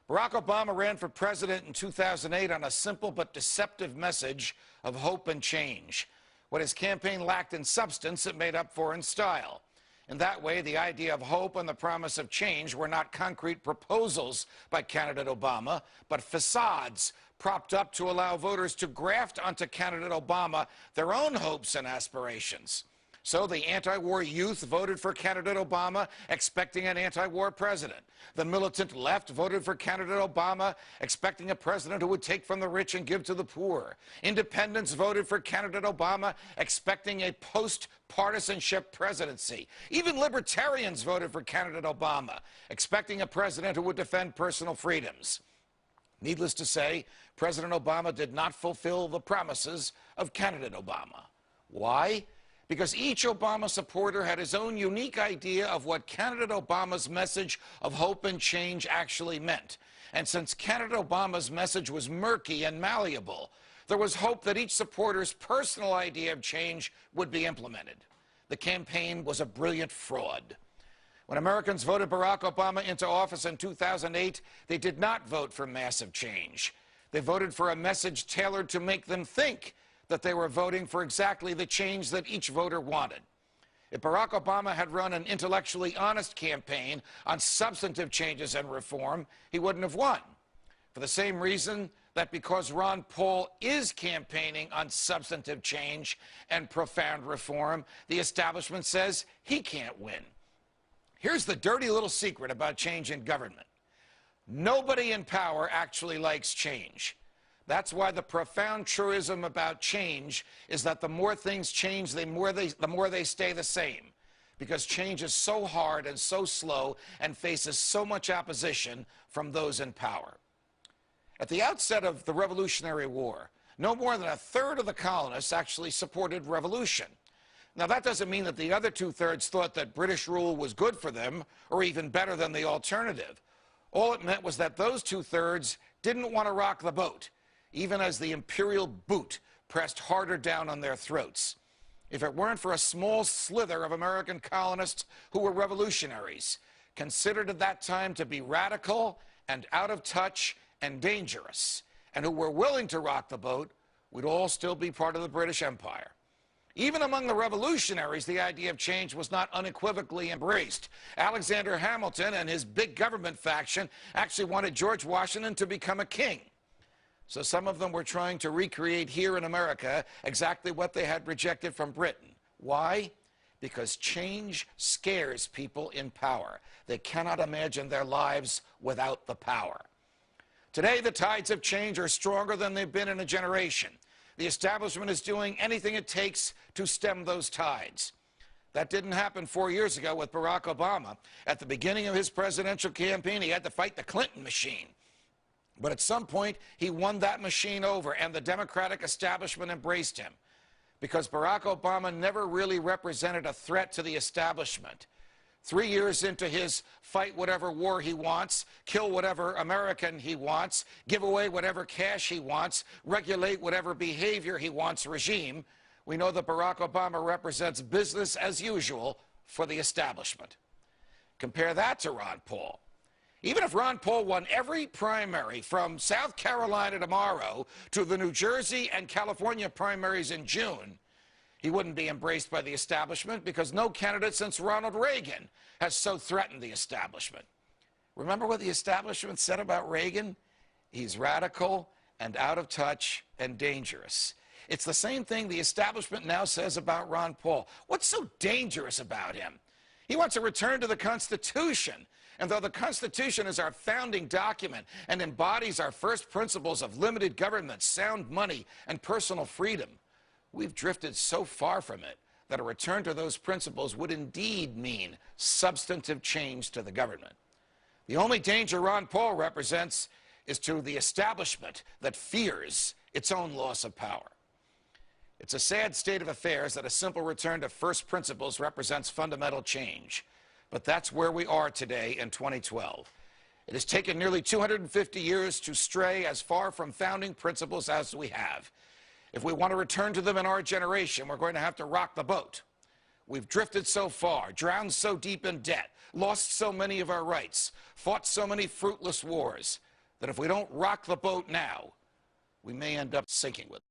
Barack Obama ran for president in 2008 on a simple but deceptive message of hope and change. What his campaign lacked in substance, it made up for in style. In that way, the idea of hope and the promise of change were not concrete proposals by candidate Obama, but facades propped up to allow voters to graft onto candidate Obama their own hopes and aspirations. So the anti-war youth voted for candidate Obama, expecting an anti-war president. The militant left voted for candidate Obama, expecting a president who would take from the rich and give to the poor. Independents voted for candidate Obama, expecting a post-partisanship presidency. Even libertarians voted for candidate Obama, expecting a president who would defend personal freedoms. Needless to say, President Obama did not fulfill the promises of candidate Obama. Why? Because each Obama supporter had his own unique idea of what candidate Obama's message of hope and change actually meant. And since candidate Obama's message was murky and malleable, there was hope that each supporter's personal idea of change would be implemented. The campaign was a brilliant fraud. When Americans voted Barack Obama into office in 2008, they did not vote for massive change. They voted for a message tailored to make them think that they were voting for exactly the change that each voter wanted. If Barack Obama had run an intellectually honest campaign on substantive changes and reform, he wouldn't have won. For the same reason that because Ron Paul is campaigning on substantive change and profound reform, the establishment says he can't win. Here's the dirty little secret about change in government. Nobody in power actually likes change. That's why the profound truism about change is that the more things change, the more they stay the same. Because change is so hard and so slow and faces so much opposition from those in power. At the outset of the Revolutionary War, no more than a third of the colonists actually supported revolution. Now, that doesn't mean that the other two-thirds thought that British rule was good for them or even better than the alternative. All it meant was that those two-thirds didn't want to rock the boat, even as the imperial boot pressed harder down on their throats. If it weren't for a small slither of American colonists who were revolutionaries, considered at that time to be radical and out of touch and dangerous, and who were willing to rock the boat, we'd all still be part of the British Empire. Even among the revolutionaries, the idea of change was not unequivocally embraced. Alexander Hamilton and his big government faction actually wanted George Washington to become a king. So some of them were trying to recreate here in America exactly what they had rejected from Britain. Why? Because change scares people in power. They cannot imagine their lives without the power. Today, the tides of change are stronger than they've been in a generation. The establishment is doing anything it takes to stem those tides. That didn't happen 4 years ago with Barack Obama. At the beginning of his presidential campaign, he had to fight the Clinton machine. But at some point, he won that machine over, and the Democratic establishment embraced him. Because Barack Obama never really represented a threat to the establishment. 3 years into his fight whatever war he wants, kill whatever American he wants, give away whatever cash he wants, regulate whatever behavior he wants regime, we know that Barack Obama represents business as usual for the establishment. Compare that to Ron Paul. Even if Ron Paul won every primary from South Carolina tomorrow to the New Jersey and California primaries in June, he wouldn't be embraced by the establishment because no candidate since Ronald Reagan has so threatened the establishment. Remember what the establishment said about Reagan? He's radical and out of touch and dangerous. It's the same thing the establishment now says about Ron Paul. What's so dangerous about him? He wants a return to the Constitution. And though the Constitution is our founding document and embodies our first principles of limited government, sound money, and personal freedom, we've drifted so far from it that a return to those principles would indeed mean substantive change to the government. The only danger Ron Paul represents is to the establishment that fears its own loss of power. It's a sad state of affairs that a simple return to first principles represents fundamental change. But that's where we are today in 2012. It has taken nearly 250 years to stray as far from founding principles as we have. If we want to return to them in our generation, we're going to have to rock the boat. We've drifted so far, drowned so deep in debt, lost so many of our rights, fought so many fruitless wars. that if we don't rock the boat now, we may end up sinking with it.